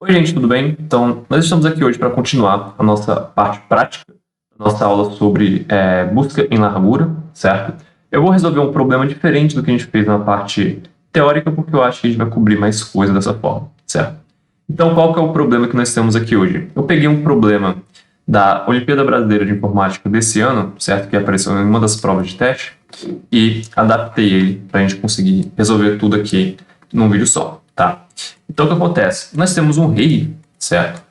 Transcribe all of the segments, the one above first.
Oi, gente, tudo bem? Então, nós estamos aqui hoje para continuar a nossa parte prática, a nossa aula sobre busca em largura, certo? Eu vou resolver um problema diferente do que a gente fez na parte teórica, porque eu acho que a gente vai cobrir mais coisas dessa forma, certo? Então, qual que é o problema que nós temos aqui hoje? Eu peguei um problema da Olimpíada Brasileira de Informática desse ano, certo? Que apareceu em uma das provas de teste, e adaptei ele para a gente conseguir resolver tudo aqui num vídeo só, tá? Então, o que acontece? Nós temos um rei, certo?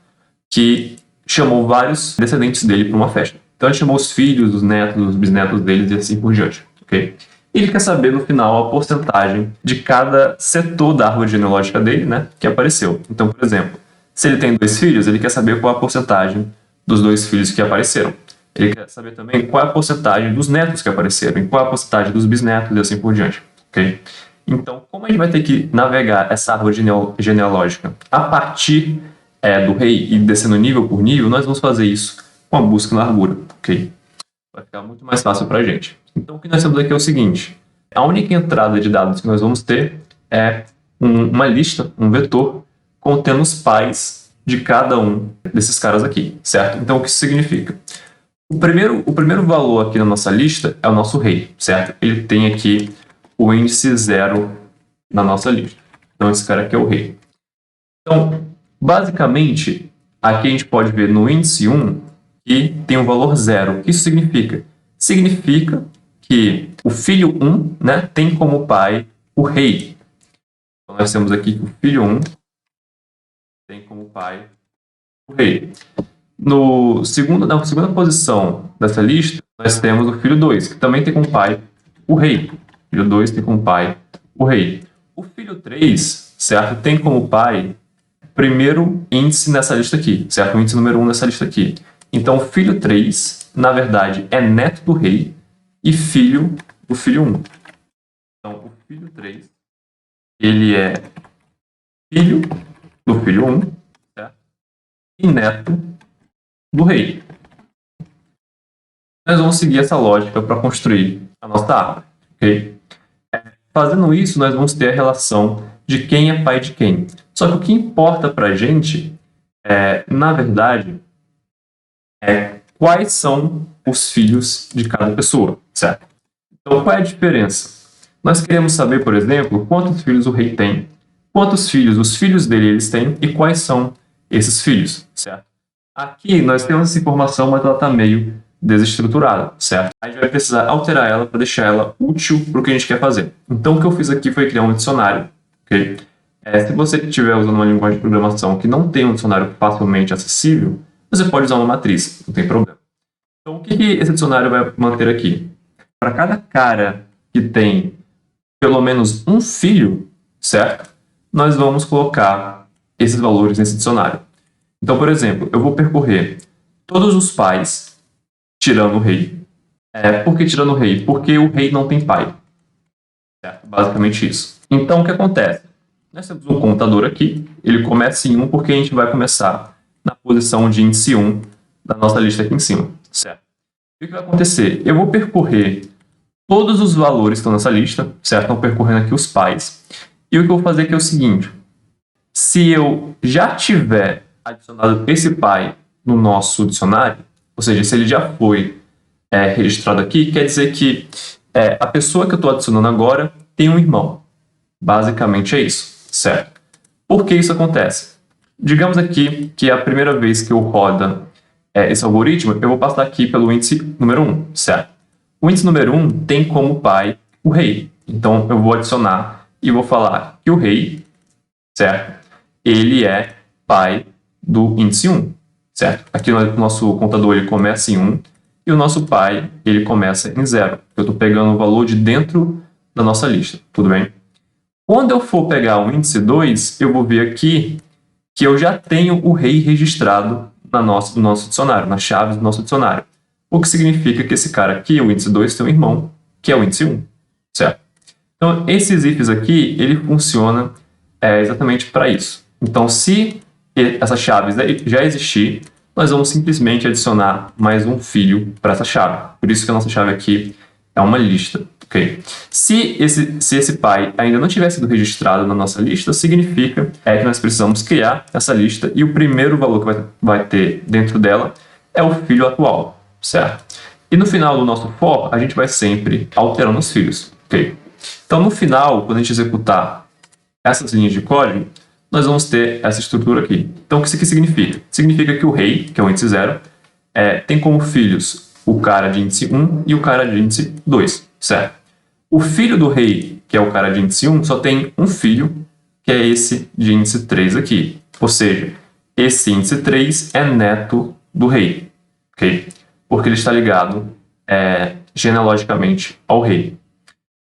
Que chamou vários descendentes dele para uma festa. Então, ele chamou os filhos, os netos, os bisnetos deles e assim por diante, ok? E ele quer saber, no final, a porcentagem de cada setor da árvore genealógica dele, né? Que apareceu. Então, por exemplo, se ele tem 2 filhos, ele quer saber qual a porcentagem dos 2 filhos que apareceram. Ele quer saber também qual é a porcentagem dos netos que apareceram e qual é a porcentagem dos bisnetos e assim por diante, ok? Então, como a gente vai ter que navegar essa árvore genealógica a partir do rei e descendo nível por nível, nós vamos fazer isso com a busca na largura, ok? Vai ficar muito mais fácil para a gente. Então, o que nós temos aqui é o seguinte: a única entrada de dados que nós vamos ter é uma lista, um vetor, contendo os pais de cada um desses caras aqui, certo? Então, o que isso significa? O primeiro valor aqui na nossa lista é o nosso rei, certo? Ele tem aqui o índice 0 na nossa lista. Então, esse cara aqui é o rei. Então, basicamente, aqui a gente pode ver no índice 1 que tem um valor 0. O que isso significa? Significa que o filho 1, né, tem como pai o rei. Então, nós temos aqui que o filho 1 tem como pai o rei. Na segunda posição dessa lista, nós temos o filho 2, que também tem como pai o rei. O filho 2 tem como pai o rei. O filho 3, certo, tem como pai o primeiro índice nessa lista aqui, certo? O índice número 1 nessa lista aqui. Então, o filho 3, na verdade, é neto do rei e filho do filho 1. Então, o filho 3, ele é filho do filho 1, certo? E neto do rei. Nós vamos seguir essa lógica para construir a nossa árvore, ok? Fazendo isso, nós vamos ter a relação de quem é pai de quem. Só que o que importa para a gente, na verdade, é quais são os filhos de cada pessoa, certo? Então, qual é a diferença? Nós queremos saber, por exemplo, quantos filhos o rei tem, quantos filhos os filhos dele eles têm e quais são esses filhos, certo? Aqui nós temos essa informação, mas ela está meio desestruturada, certo? A gente vai precisar alterar ela para deixar ela útil para o que a gente quer fazer. Então, o que eu fiz aqui foi criar um dicionário, ok? Se você estiver usando uma linguagem de programação que não tem um dicionário facilmente acessível, você pode usar uma matriz, não tem problema. Então, o que esse dicionário vai manter aqui? Para cada cara que tem pelo menos um filho, certo? Nós vamos colocar esses valores nesse dicionário. Então, por exemplo, eu vou percorrer todos os pais tirando o rei. Por que tirando o rei? Porque o rei não tem pai. Certo? Basicamente isso. Então, o que acontece? Nós temos um contador aqui. Ele começa em 1 porque a gente vai começar na posição de índice 1 da nossa lista aqui em cima. Certo? E o que vai acontecer? Eu vou percorrer todos os valores que estão nessa lista. Certo? Estão percorrendo aqui os pais. E o que eu vou fazer aqui é o seguinte. Se eu já tiver adicionado esse pai no nosso dicionário, ou seja, se ele já foi registrado aqui, quer dizer que a pessoa que eu estou adicionando agora tem um irmão. Basicamente é isso, certo? Por que isso acontece? Digamos aqui que a primeira vez que eu rodo esse algoritmo, eu vou passar aqui pelo índice número 1, certo? O índice número 1 tem como pai o rei. Então, eu vou adicionar e vou falar que o rei, certo? Ele é pai do índice 1, certo? Aqui o nosso contador ele começa em 1 e o nosso pai ele começa em 0. Eu estou pegando o valor de dentro da nossa lista, tudo bem? Quando eu for pegar o índice 2, eu vou ver aqui que eu já tenho o rei registrado no nosso dicionário, nas chaves do nosso dicionário. O que significa que esse cara aqui, o índice 2, tem um irmão, que é o índice 1, certo? Então, esses ifs aqui, ele funciona exatamente para isso. Então, se essa chave já existir, nós vamos simplesmente adicionar mais um filho para essa chave. Por isso que a nossa chave aqui é uma lista, ok? Se esse pai ainda não tiver sido registrado na nossa lista, significa que nós precisamos criar essa lista e o primeiro valor que vai ter dentro dela é o filho atual, certo? E no final do nosso for, a gente vai sempre alterando os filhos, ok? Então, no final, quando a gente executar essas linhas de código, nós vamos ter essa estrutura aqui. Então, o que isso aqui significa? Significa que o rei, que é o índice 0, tem como filhos o cara de índice 1 e o cara de índice 2, certo? O filho do rei, que é o cara de índice 1, só tem um filho, que é esse de índice 3 aqui. Ou seja, esse índice 3 é neto do rei, ok? Porque ele está ligado genealogicamente ao rei.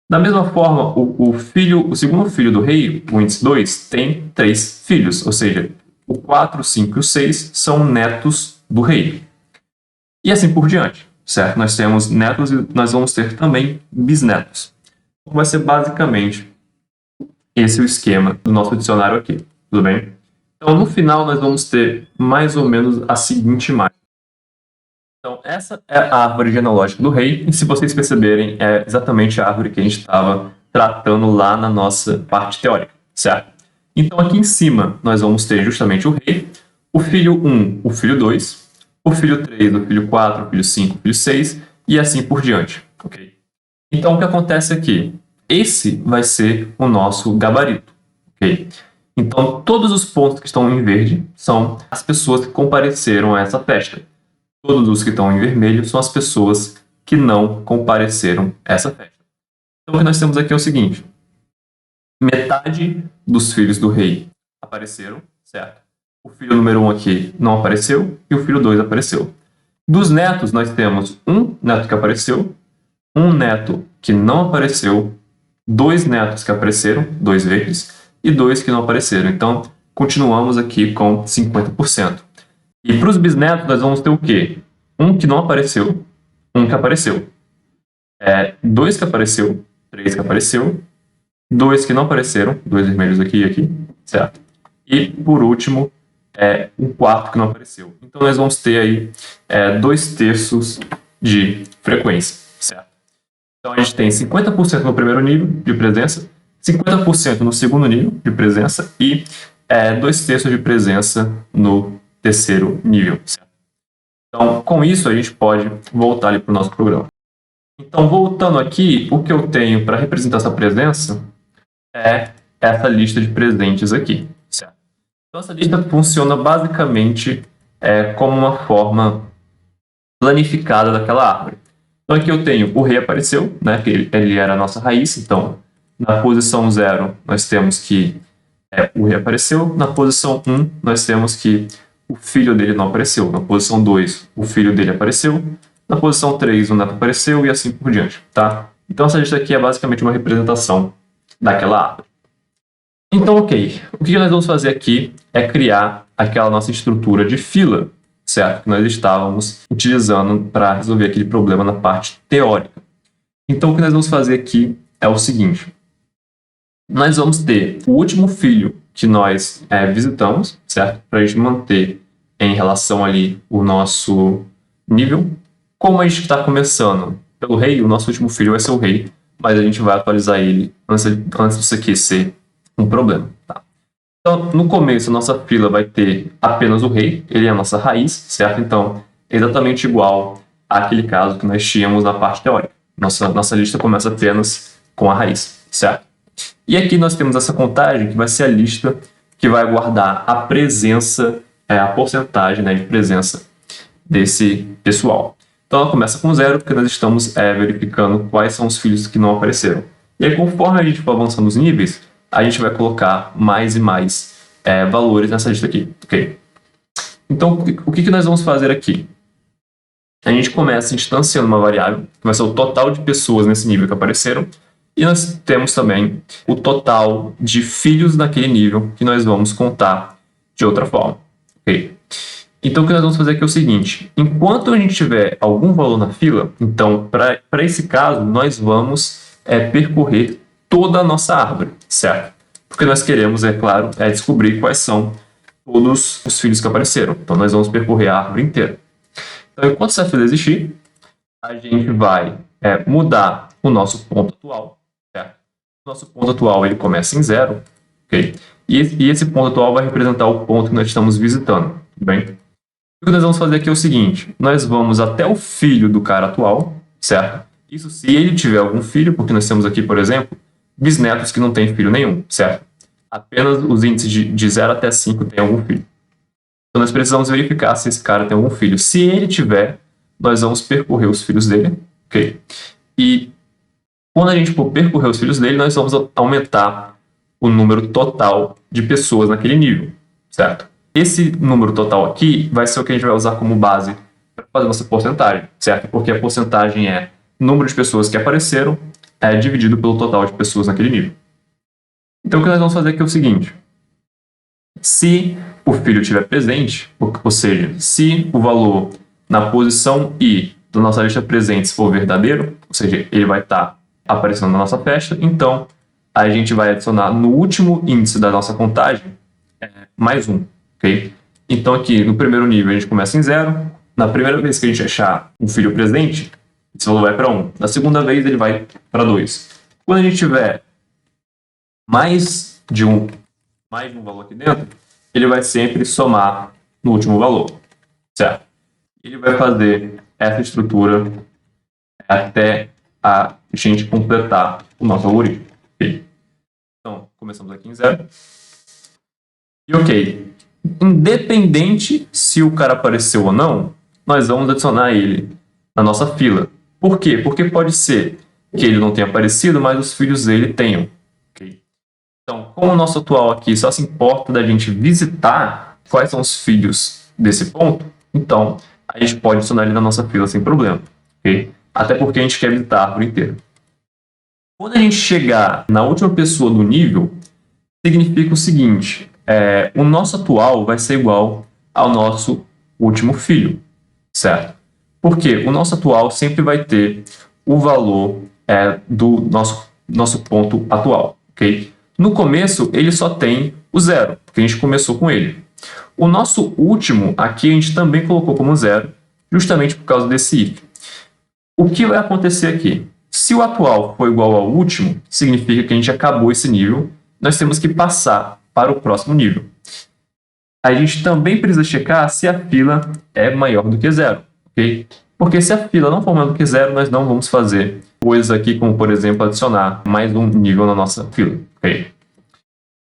Da mesma forma, o segundo filho do rei, o índice 2, tem 3 filhos, ou seja, o 4, o 5 e o 6 são netos do rei. E assim por diante, certo? Nós temos netos e nós vamos ter também bisnetos. Então, vai ser basicamente esse o esquema do nosso dicionário aqui, tudo bem? Então, no final, nós vamos ter mais ou menos a seguinte imagem. Então, essa é a árvore genealógica do rei, e se vocês perceberem, é exatamente a árvore que a gente estava tratando lá na nossa parte teórica, certo? Então, aqui em cima, nós vamos ter justamente o rei, o filho 1, o filho 2, o filho 3, o filho 4, o filho 5, o filho 6, e assim por diante, ok? Então, o que acontece aqui? Esse vai ser o nosso gabarito, ok? Então, todos os pontos que estão em verde são as pessoas que compareceram a essa festa. Todos os que estão em vermelho são as pessoas que não compareceram a essa festa. Então, o que nós temos aqui é o seguinte. Metade dos filhos do rei apareceram, certo? O filho número 1 aqui não apareceu e o filho 2 apareceu. Dos netos, nós temos um neto que apareceu, um neto que não apareceu, 2 netos que apareceram, 2 verdes, e 2 que não apareceram. Então, continuamos aqui com 50%. E para os bisnetos, nós vamos ter o quê? Um que não apareceu, um que apareceu. 2 que apareceu, 3 que apareceu, 2 que não apareceram, 2 vermelhos aqui e aqui, certo? E, por último, um quarto que não apareceu. Então, nós vamos ter aí 2/3 de frequência, certo? Então, a gente tem 50% no primeiro nível de presença, 50% no segundo nível de presença e 2/3 de presença no terceiro nível, certo? Então, com isso, a gente pode voltar ali para o nosso programa. Então, voltando aqui, o que eu tenho para representar essa presença é essa lista de presentes aqui, certo? Então, essa lista funciona basicamente como uma forma planificada daquela árvore. Então, aqui eu tenho o rei apareceu, né, que ele era a nossa raiz. Então, na posição 0, nós temos que o rei apareceu. Na posição 1, nós temos que o filho dele não apareceu. Na posição 2, o filho dele apareceu. Na posição 3, o neto apareceu e assim por diante, tá? Então, essa lista aqui é basicamente uma representação daquela árvore. Então, ok. O que nós vamos fazer aqui é criar aquela nossa estrutura de fila, certo? Que nós estávamos utilizando para resolver aquele problema na parte teórica. Então, o que nós vamos fazer aqui é o seguinte. Nós vamos ter o último filho que nós visitamos, certo? Para a gente manter em relação ali o nosso nível. Como a gente está começando pelo rei, o nosso último filho vai ser o rei, mas a gente vai atualizar ele antes disso aqui ser um problema, tá? Então, no começo, a nossa fila vai ter apenas o rei, ele é a nossa raiz, certo? Então, é exatamente igual àquele caso que nós tínhamos na parte teórica. Nossa lista começa apenas com a raiz, certo? E aqui nós temos essa contagem que vai ser a lista que vai guardar a presença, a porcentagem, né, de presença desse pessoal. Então ela começa com 0, porque nós estamos verificando quais são os filhos que não apareceram. E aí, conforme a gente for avançando os níveis, a gente vai colocar mais e mais valores nessa lista aqui, ok? Então, o que nós vamos fazer aqui? A gente começa instanciando uma variável, que vai ser o total de pessoas nesse nível que apareceram, e nós temos também o total de filhos naquele nível, que nós vamos contar de outra forma, ok? Então, o que nós vamos fazer aqui é o seguinte. Enquanto a gente tiver algum valor na fila, então, para esse caso, nós vamos percorrer toda a nossa árvore, certo? Porque nós queremos, é claro, descobrir quais são todos os filhos que apareceram. Então, nós vamos percorrer a árvore inteira. Então, enquanto essa fila existir, a gente vai mudar o nosso ponto atual, certo? O nosso ponto atual ele começa em 0, ok? E esse ponto atual vai representar o ponto que nós estamos visitando, tudo bem? O que nós vamos fazer aqui é o seguinte, nós vamos até o filho do cara atual, certo? Isso se ele tiver algum filho, porque nós temos aqui, por exemplo, bisnetos que não têm filho nenhum, certo? Apenas os índices de 0 até 5 têm algum filho. Então nós precisamos verificar se esse cara tem algum filho. Se ele tiver, nós vamos percorrer os filhos dele, ok? E quando a gente for percorrer os filhos dele, nós vamos aumentar o número total de pessoas naquele nível, certo? Esse número total aqui vai ser o que a gente vai usar como base para fazer nossa porcentagem, certo? Porque a porcentagem é o número de pessoas que apareceram dividido pelo total de pessoas naquele nível. Então o que nós vamos fazer aqui é o seguinte. Se o filho estiver presente, ou seja, se o valor na posição I da nossa lista presentes for verdadeiro, ou seja, ele vai estar aparecendo na nossa festa, então a gente vai adicionar no último índice da nossa contagem mais 1. Okay? Então aqui no primeiro nível a gente começa em 0. Na primeira vez que a gente achar um filho presente, esse valor vai para 1. Na segunda vez ele vai para 2. Quando a gente tiver mais de um valor aqui dentro, ele vai sempre somar no último valor, certo? Ele vai fazer essa estrutura até a gente completar o nosso algoritmo. Okay? Então, começamos aqui em 0. E ok, independente se o cara apareceu ou não, nós vamos adicionar ele na nossa fila. Por quê? Porque pode ser que ele não tenha aparecido, mas os filhos dele tenham. Okay? Então, como o nosso atual aqui só se importa da gente visitar quais são os filhos desse ponto, então a gente pode adicionar ele na nossa fila sem problema. Okay? Até porque a gente quer visitar a árvore inteira. Quando a gente chegar na última pessoa do nível, significa o seguinte, o nosso atual vai ser igual ao nosso último filho, certo? Porque o nosso atual sempre vai ter o valor do nosso ponto atual, ok? No começo, ele só tem o 0, porque a gente começou com ele. O nosso último, aqui a gente também colocou como 0, justamente por causa desse if. O que vai acontecer aqui? Se o atual for igual ao último, significa que a gente acabou esse nível, nós temos que passar para o próximo nível. A gente também precisa checar se a fila é maior do que 0, ok? Porque se a fila não for maior do que 0, nós não vamos fazer coisas aqui, como por exemplo, adicionar mais um nível na nossa fila, ok?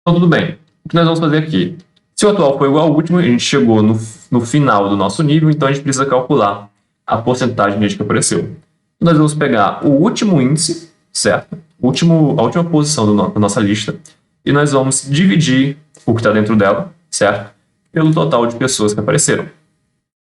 Então tudo bem. O que nós vamos fazer aqui? Se o atual for igual ao último, a gente chegou no final do nosso nível, então a gente precisa calcular a porcentagem de gente que apareceu. Nós vamos pegar o último índice, certo? A última posição da nossa lista, e nós vamos dividir o que está dentro dela, certo? Pelo total de pessoas que apareceram,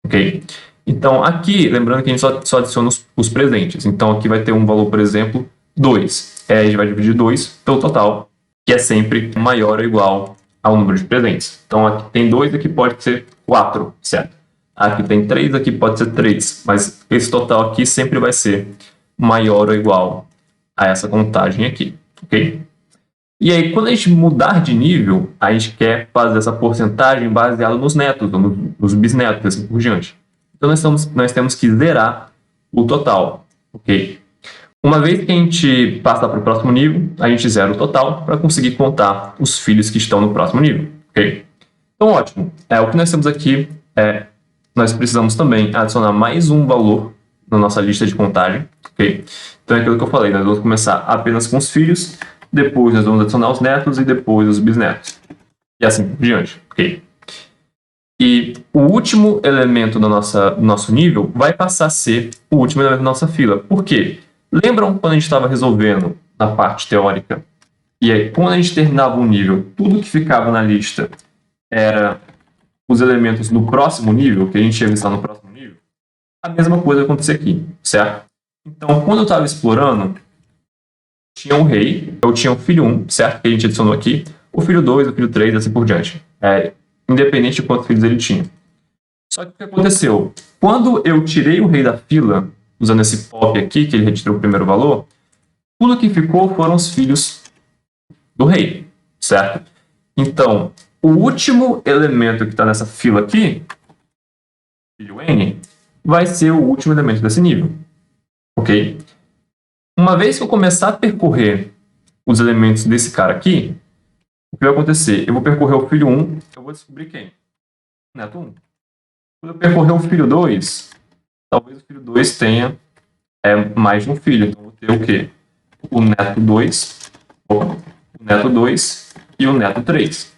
ok? Então aqui, lembrando que a gente só adiciona os presentes, então aqui vai ter um valor, por exemplo, 2. A gente vai dividir 2 pelo total, que é sempre maior ou igual ao número de presentes. Então aqui tem 2, aqui pode ser 4, certo? Aqui tem 3, aqui pode ser 3, mas esse total aqui sempre vai ser maior ou igual a essa contagem aqui, ok? E aí, quando a gente mudar de nível, a gente quer fazer essa porcentagem baseada nos netos, ou nos bisnetos, assim por diante. Então, nós temos que zerar o total, ok? Uma vez que a gente passar para o próximo nível, a gente zera o total para conseguir contar os filhos que estão no próximo nível, ok? Então, ótimo. O que nós temos aqui nós precisamos também adicionar mais um valor na nossa lista de contagem, ok? Então é aquilo que eu falei, nós vamos começar apenas com os filhos, depois nós vamos adicionar os netos e depois os bisnetos. E assim por diante, ok? E o último elemento do nosso nível vai passar a ser o último elemento da nossa fila. Por quê? Lembram quando a gente estava resolvendo na parte teórica? E aí, quando a gente terminava um nível, tudo que ficava na lista era os elementos no próximo nível, que a gente ia listar no próximo nível, a mesma coisa acontecer aqui, certo? Então, quando eu estava explorando, tinha um rei, eu tinha o filho 1, certo? Que a gente adicionou aqui, o filho 2, o filho 3, assim por diante. Independente de quantos filhos ele tinha. Só que o que aconteceu? Quando eu tirei o rei da fila, usando esse pop aqui, que ele retirou o primeiro valor, tudo que ficou foram os filhos do rei, certo? Então, o último elemento que está nessa fila aqui, filho N, vai ser o último elemento desse nível, ok? Uma vez que eu começar a percorrer os elementos desse cara aqui, o que vai acontecer? Eu vou percorrer o filho 1, eu vou descobrir quem? Neto 1. Quando eu percorrer o filho 2, talvez o filho 2 tenha mais de um filho. Então, eu vou ter o quê? O neto 2, o neto 2 e o neto 3.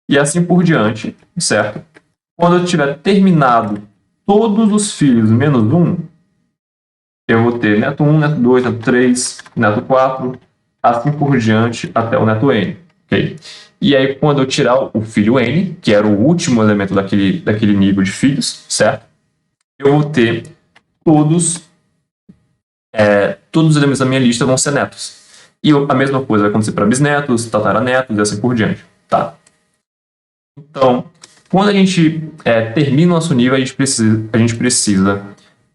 E assim por diante, certo? Quando eu tiver terminado todos os filhos menos um, eu vou ter neto 1, neto 2, neto 3, neto 4, assim por diante até o neto n. Okay? E aí, quando eu tirar o filho n, que era o último elemento daquele nível de filhos, certo? Eu vou ter todos os elementos da minha lista vão ser netos. E a mesma coisa vai acontecer para bisnetos, tataranetos e assim por diante. Tá? Então, quando a gente termina o nosso nível, a gente precisa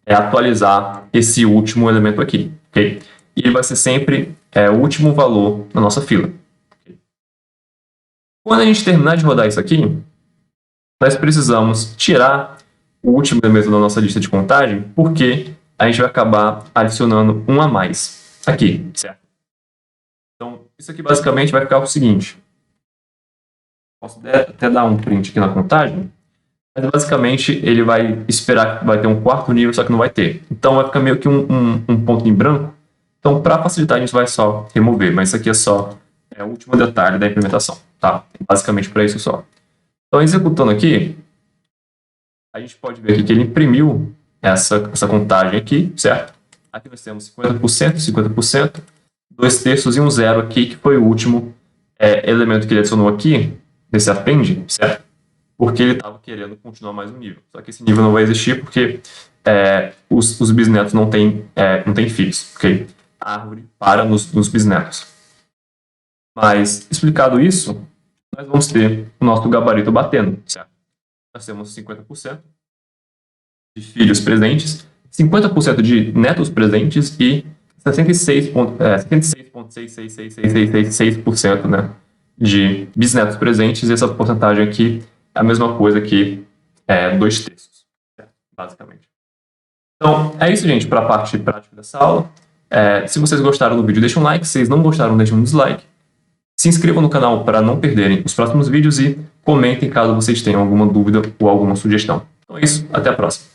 atualizar esse último elemento aqui. Okay? E ele vai ser sempre o último valor na nossa fila. Okay? Quando a gente terminar de rodar isso aqui, nós precisamos tirar o último elemento da nossa lista de contagem, porque a gente vai acabar adicionando um a mais aqui, certo? Então, isso aqui basicamente vai ficar o seguinte. Posso até dar um print aqui na contagem, mas basicamente ele vai esperar que vai ter um quarto nível, só que não vai ter. Então vai ficar meio que um ponto em branco. Então, para facilitar, a gente vai só remover, mas isso aqui é só o último detalhe da implementação, tá? Basicamente para isso só. Então, executando aqui, a gente pode ver aqui que ele imprimiu essa contagem aqui, certo? Aqui nós temos 50%, 50%, 2/3 e um 0 aqui, que foi o último elemento que ele adicionou aqui, nesse append, certo? Porque ele estava querendo continuar mais um nível. Só que esse nível não vai existir porque os bisnetos não têm filhos, ok? A árvore para nos bisnetos. Mas, explicado isso, nós vamos ter o nosso gabarito batendo, certo? Nós temos 50% de filhos presentes, 50% de netos presentes e 76,6666666%, né, de bisnetos presentes. E essa porcentagem aqui é a mesma coisa que 2/3, basicamente. Então, é isso, gente, para a parte prática dessa aula. Se vocês gostaram do vídeo, deixem um like. Se vocês não gostaram, deixem um dislike. Se inscrevam no canal para não perderem os próximos vídeos e comentem caso vocês tenham alguma dúvida ou alguma sugestão. Então é isso, até a próxima.